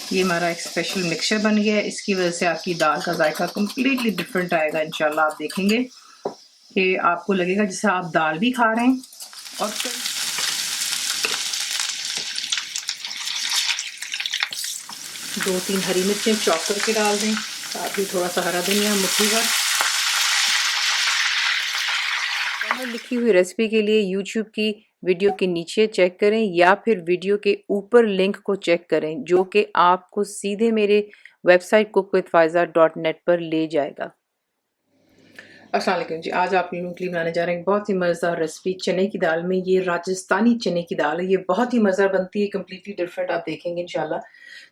ये हमारा एक स्पेशल मिक्सचर बन गया है। इसकी वजह से आपकी दाल का जायका कम्प्लीटली डिफरेंट आएगा इंशाल्लाह। आप देखेंगे कि आपको लगेगा जैसे आप दाल भी खा रहे हैं। और 2-3 हरी मिर्चें चॉप करके डाल दें, साथ ही थोड़ा सा हरा धनिया मुट्ठी भर। लिखी हुई रेसिपी के लिए यूट्यूब की वीडियो के नीचे चेक करें या फिर वीडियो के ऊपर लिंक को चेक करें, जो कि आपको सीधे मेरे वेबसाइट cookWithFaiza.net पर ले जाएगा। अस्सलाम वालेकुम जी, आज आप लोगों के लिए बनाने जा रहे हैं बहुत ही मज़ेदार रेसिपी चने की दाल में। ये राजस्थानी चने की दाल है, ये बहुत ही मज़ेदार बनती है, कम्प्लीटली डिफरेंट आप देखेंगे इंशाल्लाह।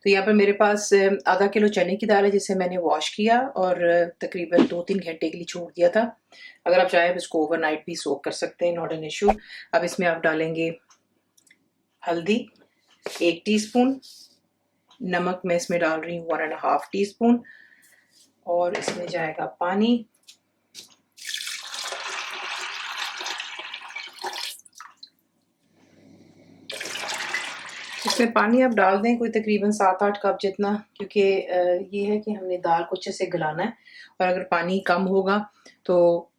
तो यहाँ पर मेरे पास आधा किलो चने की दाल है, जिसे मैंने वॉश किया और तकरीबन 2-3 घंटे के लिए छोड़ दिया था। अगर आप चाहें इसको ओवरनाइट भी सोक कर सकते हैं, नॉट एन इशू। अब इसमें आप डालेंगे हल्दी 1 टीस्पून, नमक मैं इसमें डाल रही हूँ 1.5 टीस्पून, और इसमें जाएगा पानी। इसमें पानी आप डाल दें कोई तकरीबन 7-8 कप जितना, क्योंकि ये है कि हमने दाल को अच्छे से गलाना है। और अगर पानी कम होगा तो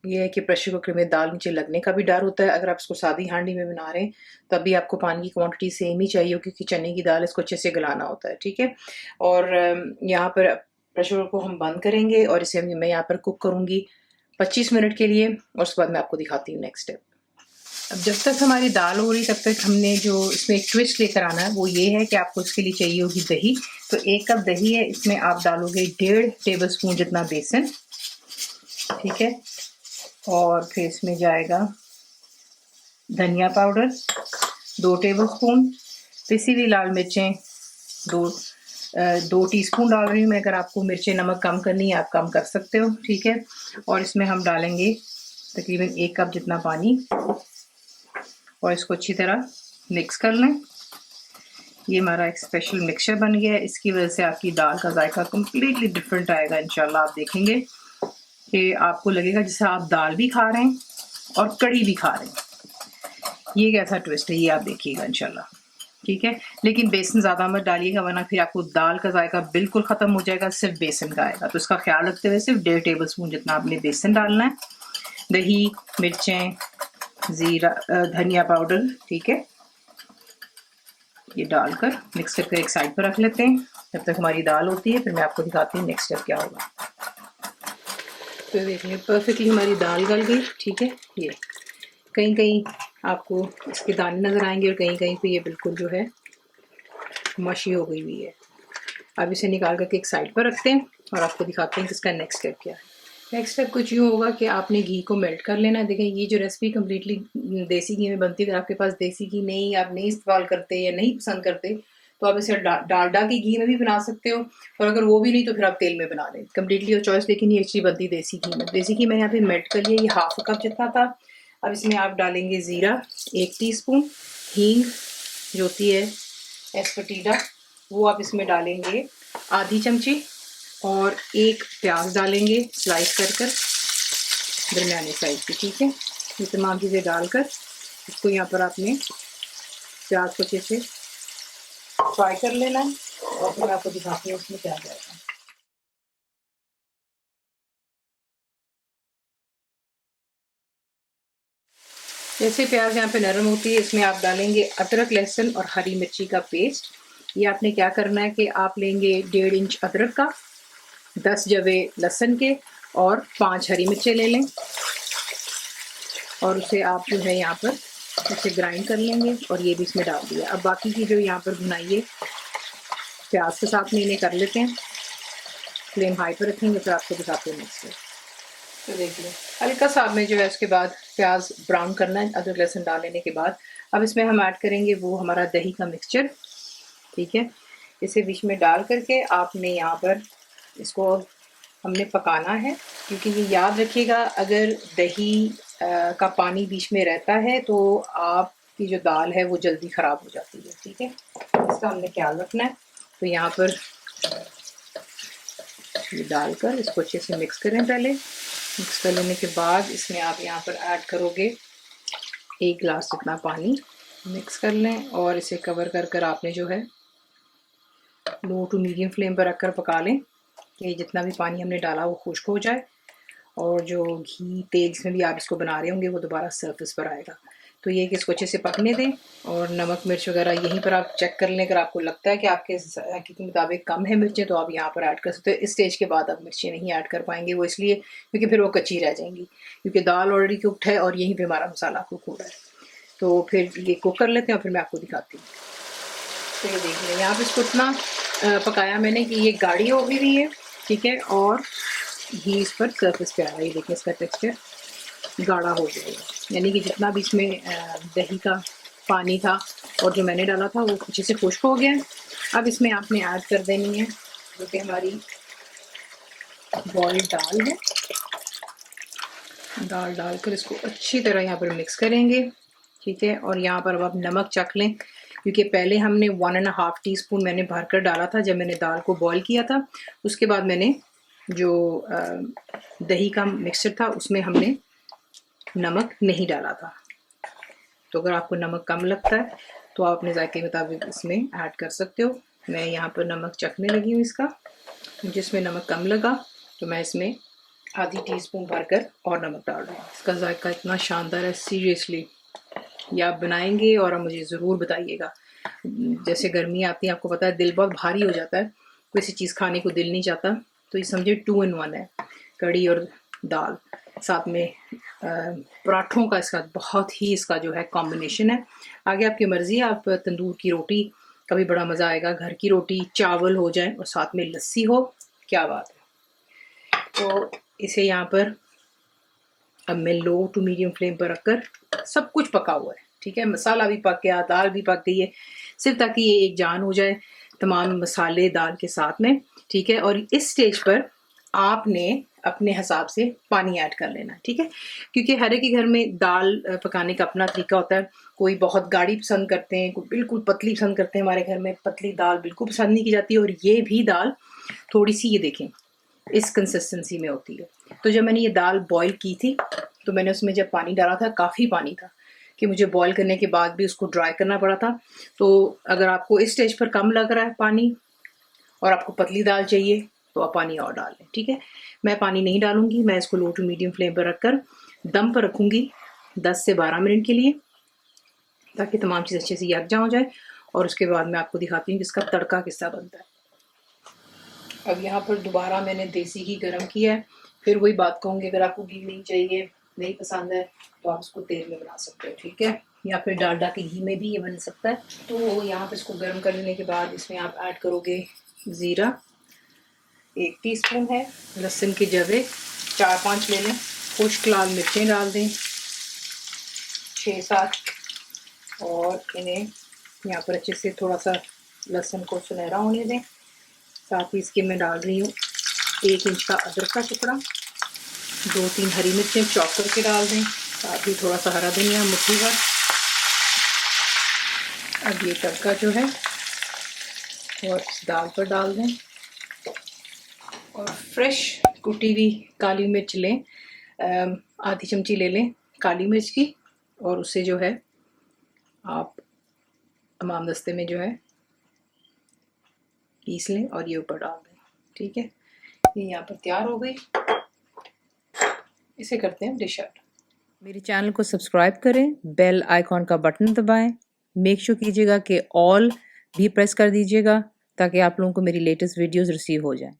ये है कि प्रेशर कुकर में दाल नीचे लगने का भी डर होता है। अगर आप इसको सादी हांडी में बना रहे हैं तब भी आपको पानी की क्वांटिटी सेम ही चाहिए, क्योंकि चने की दाल इसको अच्छे से गलाना होता है, ठीक है। और यहाँ पर प्रेशर कुकर को हम बंद करेंगे और इसे मैं यहाँ पर कुक करूँगी 25 मिनट के लिए, और उसके बाद मैं आपको दिखाती हूँ नेक्स्ट स्टेप। अब जब तक हमारी दाल हो रही तब तक हमने जो इसमें एक ट्विस्ट लेकर आना है वो ये है कि आपको इसके लिए चाहिए होगी दही। तो 1 कप दही है, इसमें आप डालोगे 1.5 टेबलस्पून जितना बेसन, ठीक है। और फिर इसमें जाएगा धनिया पाउडर 2 टेबलस्पून, पिसी हुई लाल मिर्चें 2 टीस्पून डाल रही हूँ मैं। अगर आपको मिर्चें नमक कम करनी है आप कम कर सकते हो, ठीक है। और इसमें हम डालेंगे तकरीबन 1 कप जितना पानी, और इसको अच्छी तरह मिक्स कर लें। ये हमारा एक स्पेशल मिक्सचर बन गया है। इसकी वजह से आपकी दाल का जायका कम्प्लीटली डिफरेंट आएगा इंशाल्लाह। आप देखेंगे कि आपको लगेगा जैसे आप दाल भी खा रहे हैं और कड़ी भी खा रहे हैं। ये कैसा ट्विस्ट है ये आप देखिएगा इंशाल्लाह, ठीक है। लेकिन बेसन ज़्यादा मत डालिएगा, वरना फिर आपको दाल का जायका बिल्कुल ख़त्म हो जाएगा, सिर्फ बेसन का आएगा। तो इसका ख्याल रखते हुए सिर्फ 1.5 टेबलस्पून जितना आपने बेसन डालना है। दही, मिर्चें, ज़ीरा, धनिया पाउडर, ठीक है, ये डालकर मिक्स करके एक साइड पर रख लेते हैं। जब तक हमारी दाल होती है फिर मैं आपको दिखाती हूँ नेक्स्ट स्टेप क्या होगा। तो देख लें परफेक्टली हमारी दाल गल गई, ठीक है। ये कहीं कहीं आपको इसके दाने नज़र आएंगे और कहीं कहीं पे ये बिल्कुल जो है मशी हो गई हुई है। अब इसे निकाल करके एक साइड पर रखते हैं और आपको दिखाते हैं कि इसका नेक्स्ट स्टेप क्या है। नेक्स्ट स्टेप कुछ यूँ होगा कि आपने घी को मेल्ट कर लेना है। देखें ये जो रेसिपी कम्प्लीटली देसी घी में बनती है। अगर आपके पास देसी घी नहीं, आप नहीं इस्तेमाल करते या नहीं पसंद करते, तो आप इसे डालडा की घी में भी बना सकते हो, और अगर वो भी नहीं तो फिर आप तेल में बना लें, कम्प्लीटली और चॉइस। लेकिन ये अच्छी बनती है देसी घी में। देसी घी मैंने यहाँ पे मेल्ट कर लिया, ये 1/2 कप जितना था। अब इसमें आप डालेंगे ज़ीरा 1 टीस्पून, हींग जो होती है एस्पटीडा वो आप इसमें डालेंगे आधी चमची, और 1 प्याज डालेंगे स्लाइस कर कर दरमियाने साइज की, ठीक है। ये तमाम चीज़ें डालकर इसको यहाँ पर आपने प्याज को अच्छे से फ्राई कर लेना है, और फिर मैं आपको दिखाती हूँ उसमें क्या जाएगा। जैसे प्याज यहाँ पे नरम होती है, इसमें आप डालेंगे अदरक, लहसुन और हरी मिर्ची का पेस्ट। ये आपने क्या करना है कि आप लेंगे 1.5 इंच अदरक का, 10 जवे लहसुन के, और 5 हरी मिर्चें ले लें, और उसे आप जो है यहाँ पर इसे ग्राइंड कर लेंगे, और ये भी इसमें डाल दिया। अब बाकी की जो यहाँ पर भुनाई है प्याज के साथ में इन्हें कर लेते हैं। फ्लेम हाई पर रखेंगे, फिर आपको दिखाते हैं नेक्स्ट। तो देख लो हल्का सा में जो है उसके बाद प्याज ब्राउन करना है अदरक लहसुन डाल लेने के बाद। अब इसमें हम ऐड करेंगे वो हमारा दही का मिक्सचर, ठीक है। इसे बीच में डाल करके आपने यहाँ पर इसको हमने पकाना है, क्योंकि ये याद रखिएगा अगर दही का पानी बीच में रहता है तो आपकी जो दाल है वो जल्दी ख़राब हो जाती है, ठीक है। इसका हमने ख्याल रखना है। तो यहाँ पर ये डालकर इसको अच्छे से मिक्स करें। पहले मिक्स कर लेने के बाद इसमें आप यहाँ पर ऐड करोगे 1 गिलास जितना पानी। मिक्स कर लें और इसे कवर कर कर आपने जो है लो टू मीडियम फ्लेम पर रखकर पका लें कि जितना भी पानी हमने डाला वो खुश्क हो जाए, और जो घी तेल जिसमें भी आप इसको बना रहे होंगे वो दोबारा सरफेस पर आएगा। तो ये कि इसको अच्छे से पकने दें, और नमक मिर्च वगैरह यहीं पर आप चेक कर लें। अगर आपको लगता है कि आपके के मुताबिक कम है मिर्चें, तो आप यहाँ पर ऐड कर सकते हो। इस स्टेज के बाद आप मिर्चें नहीं ऐड कर पाएंगे, वो इसलिए क्योंकि फिर वो कच्ची रह जाएंगी, क्योंकि दाल ऑलरेडी कुकड है और यहीं पर हमारा मसाला कुक हो रहा है। तो फिर ये कुक कर लेते हैं और फिर मैं आपको दिखाती हूँ। तो ये देख लें, यहाँ पर इसको इतना पकाया मैंने कि ये गाढ़ी हो गई है, ठीक है, और घी इस पर सरफेस पे आ रहा है। ये देखिए इसका टेक्सचर गाढ़ा हो जाएगा, यानी कि जितना भी इसमें दही का पानी था और जो मैंने डाला था वो अच्छे से खुश्क हो गया। अब इसमें आपने ऐड कर देनी है जो कि हमारी बॉइल्ड दाल है। दाल डालकर इसको अच्छी तरह यहाँ पर मिक्स करेंगे, ठीक है। और यहाँ पर अब आप नमक चख लें, क्योंकि पहले हमने 1.5 टीस्पून मैंने भरकर डाला था जब मैंने दाल को बॉईल किया था। उसके बाद मैंने जो दही का मिक्सचर था उसमें हमने नमक नहीं डाला था। तो अगर आपको नमक कम लगता है तो आप अपने जायके के मुताबिक इसमें ऐड कर सकते हो। मैं यहाँ पर नमक चखने लगी हूँ इसका, जिसमें नमक कम लगा तो मैं इसमें आधी टीस्पून भरकर और नमक डाल रही हूँ। इसका जायका इतना शानदार है, सीरियसली ये आप बनाएंगे और आप मुझे ज़रूर बताइएगा। जैसे गर्मी आती है, आपको पता है दिल बहुत भारी हो जाता है, कोई सी चीज़ खाने को दिल नहीं चाहता, तो ये समझे 2 in 1 है, कड़ी और दाल। साथ में पराठों का इसका बहुत ही इसका जो है कॉम्बिनेशन है। आगे आपकी मर्ज़ी है, आप तंदूर की रोटी का भी बड़ा मज़ा आएगा, घर की रोटी चावल हो जाए और साथ में लस्सी हो, क्या बात है। तो इसे यहाँ पर अब मैं लो टू मीडियम फ्लेम पर रखकर सब कुछ पका हुआ है, ठीक है, मसाला भी पक गया, दाल भी पक गई है, सिर्फ ताकि ये एक जान हो जाए तमाम मसाले दाल के साथ में, ठीक है। और इस स्टेज पर आपने अपने हिसाब से पानी ऐड कर लेना, ठीक है, क्योंकि हर एक के घर में दाल पकाने का अपना तरीका होता है। कोई बहुत गाढ़ी पसंद करते हैं, कोई बिल्कुल पतली पसंद करते हैं। हमारे घर में पतली दाल बिल्कुल पसंद नहीं की जाती है, और ये भी दाल थोड़ी सी, ये देखें, इस कंसिस्टेंसी में होती है। तो जब मैंने ये दाल बॉईल की थी तो मैंने उसमें जब पानी डाला था, काफ़ी पानी था कि मुझे बॉईल करने के बाद भी उसको ड्राई करना पड़ा था। तो अगर आपको इस स्टेज पर कम लग रहा है पानी और आपको पतली दाल चाहिए तो आप पानी और डाल लें, ठीक है। मैं पानी नहीं डालूंगी, मैं इसको लो टू मीडियम फ्लेम पर रखकर दम पर रखूंगी 10 से 12 मिनट के लिए, ताकि तमाम चीज़ अच्छे से यकजा हो जाए। और उसके बाद मैं आपको दिखाती हूँ कि इसका तड़का किस तरह बनता है। अब यहाँ पर दोबारा मैंने देसी घी गर्म किया है। फिर वही बात कहूँगी, अगर आपको घी नहीं चाहिए, नहीं पसंद है, तो आप इसको तेल में बना सकते हो, ठीक है, या फिर डालडा के घी में भी ये बन सकता है। तो यहाँ पर इसको गर्म कर लेने के बाद इसमें आप ऐड करोगे ज़ीरा 1 टीस्पून है, लहसुन के जवे 4-5 ले लें, खुश्क लाल मिर्चें डाल दें 6-7, और इन्हें यहाँ पर अच्छे से थोड़ा सा लहसुन को सुनहरा होने दें। साथ ही इसके मैं डाल रही हूँ 1 इंच का अदरक का टुकड़ा, 2-3 हरी मिर्चें चॉप करके डाल दें, साथ ही थोड़ा सा हरा धनिया मुट्ठी भर। अब ये तड़का जो है और दाल पर डाल दें, और फ्रेश कुटी हुई काली मिर्च लें, आधी चमची ले लें काली मिर्च की, और उससे जो है आप तमाम दस्ते में जो है पीस लें और ये ऊपर डाल दें, ठीक है। ये यहाँ पर तैयार हो गई, इसे करते हैं डिश आउट। मेरे चैनल को सब्सक्राइब करें, बेल आइकॉन का बटन दबाएं, मेक श्योर कीजिएगा कि ऑल भी प्रेस कर दीजिएगा ताकि आप लोगों को मेरी लेटेस्ट वीडियोस रिसीव हो जाएं।